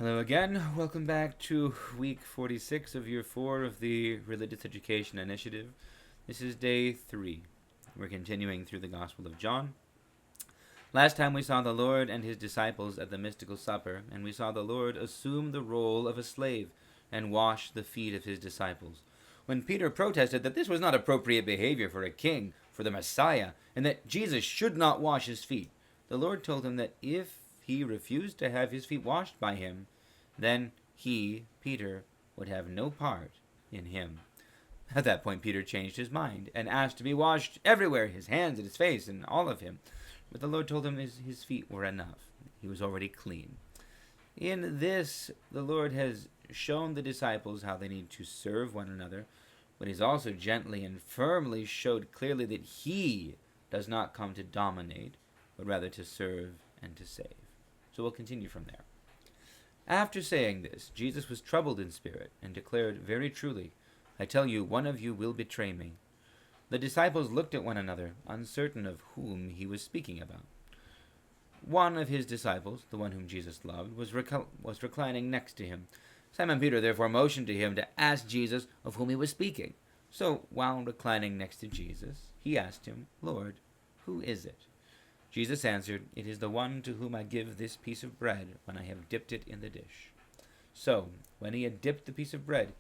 Hello again. Welcome back to week 46 of year 4 of the Religious Education Initiative. This is day 3. We're continuing through the Gospel of John. Last time we saw the Lord and his disciples at the mystical supper, and we saw the Lord assume the role of a slave and wash the feet of his disciples. When Peter protested that this was not appropriate behavior for a king, for the Messiah, and that Jesus should not wash his feet, the Lord told him that if he refused to have his feet washed by him, then he, Peter, would have no part in him. At that point, Peter changed his mind and asked to be washed everywhere, his hands and his face and all of him. But the Lord told him his feet were enough. He was already clean. In this, the Lord has shown the disciples how they need to serve one another, but he's also gently and firmly showed clearly that he does not come to dominate, but rather to serve and to save. So we'll continue from there. After saying this, Jesus was troubled in spirit and declared very truly, "I tell you, one of you will betray me." The disciples looked at one another, uncertain of whom he was speaking about. One of his disciples, the one whom Jesus loved, was reclining next to him. Simon Peter therefore motioned to him to ask Jesus of whom he was speaking. So, while reclining next to Jesus, he asked him, "Lord, who is it?" Jesus answered, "It is the one to whom I give this piece of bread when I have dipped it in the dish." So, when he had dipped the piece of bread,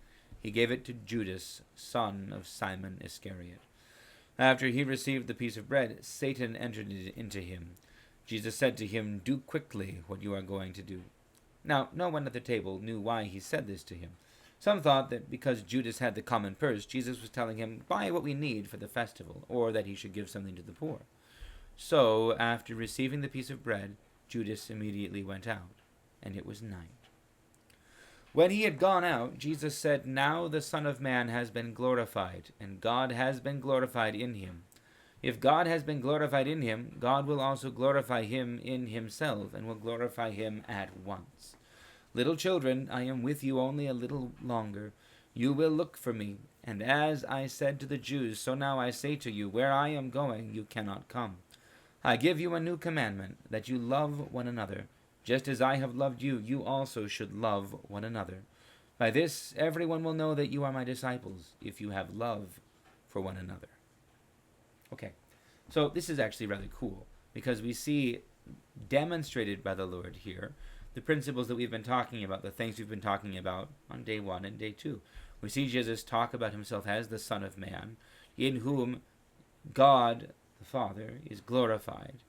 he gave it to Judas, son of Simon Iscariot. After he received the piece of bread, Satan entered into him. Jesus said to him, "Do quickly what you are going to do." Now, no one at the table knew why he said this to him. Some thought that because Judas had the common purse, Jesus was telling him, "Buy what we need for the festival," or that he should give something to the poor. So, after receiving the piece of bread, Judas immediately went out, and it was night. When he had gone out, Jesus said, "Now the Son of Man has been glorified, and God has been glorified in him. If God has been glorified in him, God will also glorify him in himself, and will glorify him at once. Little children, I am with you only a little longer. You will look for me, and as I said to the Jews, so now I say to you, where I am going, you cannot come. I give you a new commandment, that you love one another. Just as I have loved you, you also should love one another. By this, everyone will know that you are my disciples, if you have love for one another." Okay, so this is actually rather cool, because we see demonstrated by the Lord here the principles that we've been talking about, the things we've been talking about on day 1 and day 2. We see Jesus talk about himself as the Son of Man, in whom God the Father is glorified,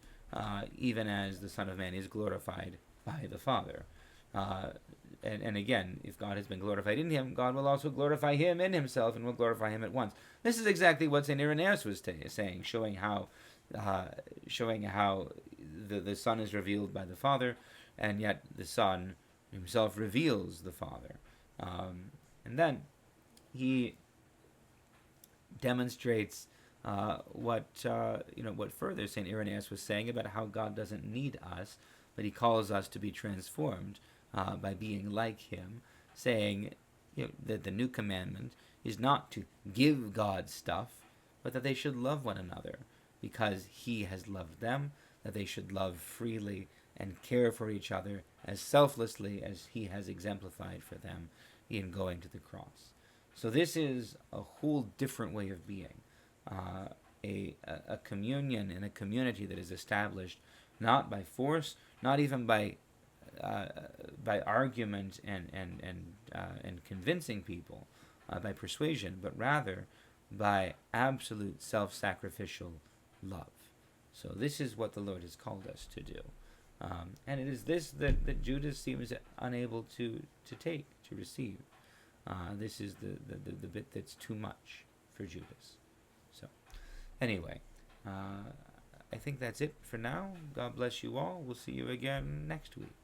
even as the Son of Man is glorified by the Father. And again, if God has been glorified in him, God will also glorify him in himself and will glorify him at once. This is exactly what St. Irenaeus was saying, showing how the Son is revealed by the Father, and yet the Son himself reveals the Father. And then he demonstrates what further St. Irenaeus was saying about how God doesn't need us, but he calls us to be transformed by being like him, saying that the new commandment is not to give God stuff, but that they should love one another, because he has loved them, that they should love freely and care for each other as selflessly as he has exemplified for them in going to the cross. So this is a whole different way of being. A communion and a community that is established not by force, not even by argument and convincing people, by persuasion, but rather by absolute self-sacrificial love. So this is what the Lord has called us to do, and it is this that Judas seems unable to receive. This is the bit that's too much for Judas. So, anyway, I think that's it for now. God bless you all. We'll see you again next week.